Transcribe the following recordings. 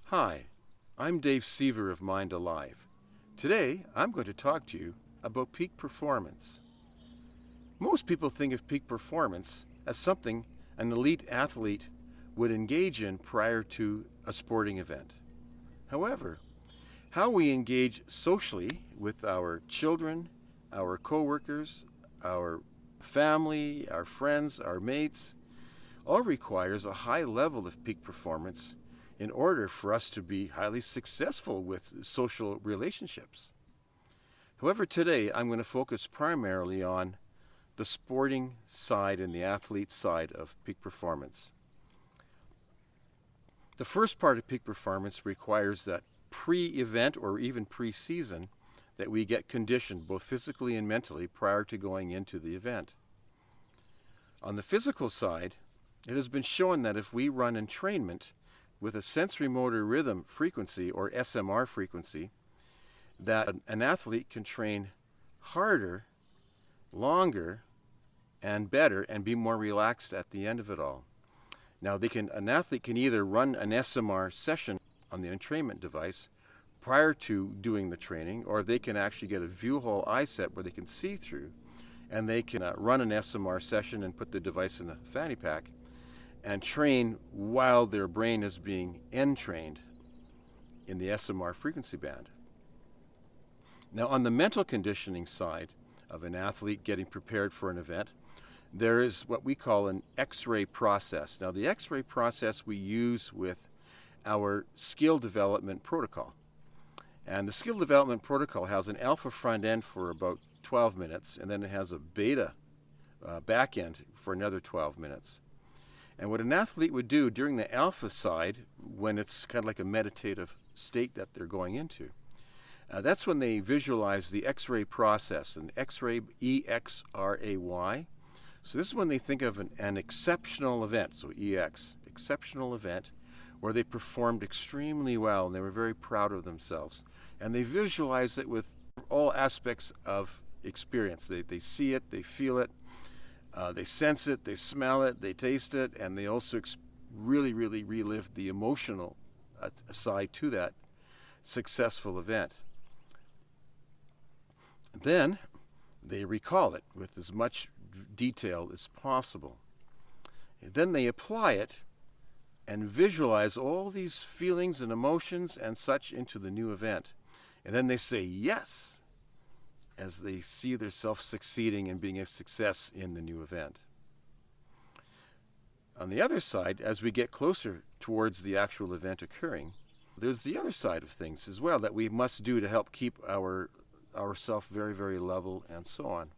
Hi, I'm Dave Siever of Mind Alive. Today, I'm going to talk to you about peak performance. Most people think of peak performance as something an elite athlete would engage in prior to a sporting event. However, how we engage socially with our children, our coworkers, our family, our friends, our mates, all requires a high level of peak performance in order for us to be highly successful with social relationships. However, today I'm going to focus primarily on the sporting side and the athlete side of peak performance. The first part of peak performance requires that pre-event or even pre-season that we get conditioned both physically and mentally prior to going into the event. On the physical side, it has been shown that if we run entrainment with a sensory motor rhythm frequency or SMR frequency, that an athlete can train harder, longer, and better and be more relaxed at the end of it all. Now an athlete can either run an SMR session on the entrainment device prior to doing the training, or they can actually get a view hole eye set where they can see through, and they can run an SMR session and put the device in a fanny pack and train while their brain is being entrained in the SMR frequency band. Now, on the mental conditioning side of an athlete getting prepared for an event, there is what we call an X-ray process. Now, the X-ray process we use with our skill development protocol. And the skill development protocol has an alpha front end for about 12 minutes, and then it has a beta back end for another 12 minutes. And what an athlete would do during the alpha side, when it's kind of like a meditative state that they're going into, that's when they visualize the X-ray process, and X-ray, E-X-R-A-Y. So this is when they think of an exceptional event, so EX, exceptional event, where they performed extremely well and they were very proud of themselves. And they visualize it with all aspects of experience. They see it, they feel it, they sense it, they smell it, they taste it, and they also really relive the emotional side to that successful event. Then they recall it with as much detail as possible. Then they apply it and visualize all these feelings and emotions and such into the new event. And then they say yes as they see themselves succeeding and being a success in the new event. On the other side, as we get closer towards the actual event occurring, there's the other side of things as well that we must do to help keep ourself very level and so on.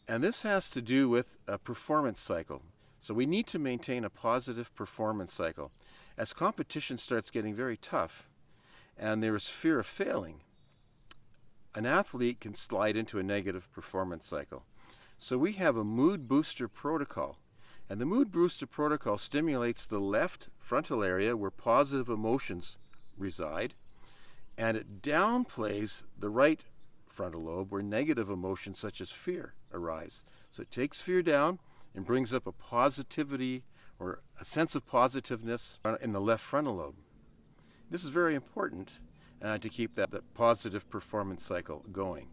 And this has to do with a performance cycle. So we need to maintain a positive performance cycle. As competition starts getting very tough and there is fear of failing, an athlete can slide into a negative performance cycle. So we have a mood booster protocol. And the mood booster protocol stimulates the left frontal area where positive emotions reside, and it downplays the right frontal lobe where negative emotions such as fear arise. So it takes fear down and brings up a positivity or a sense of positiveness in the left frontal lobe. This is very important to keep that positive performance cycle going.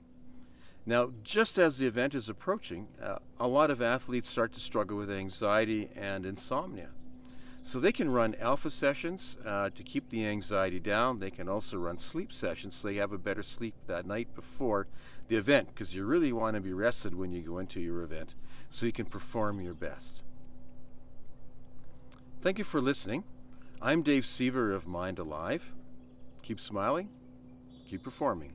Now, just as the event is approaching, a lot of athletes start to struggle with anxiety and insomnia. So they can run alpha sessions to keep the anxiety down. They can also run sleep sessions so they have a better sleep that night before the event, because you really want to be rested when you go into your event so you can perform your best. Thank you for listening. I'm Dave Siever of Mind Alive. Keep smiling, keep performing.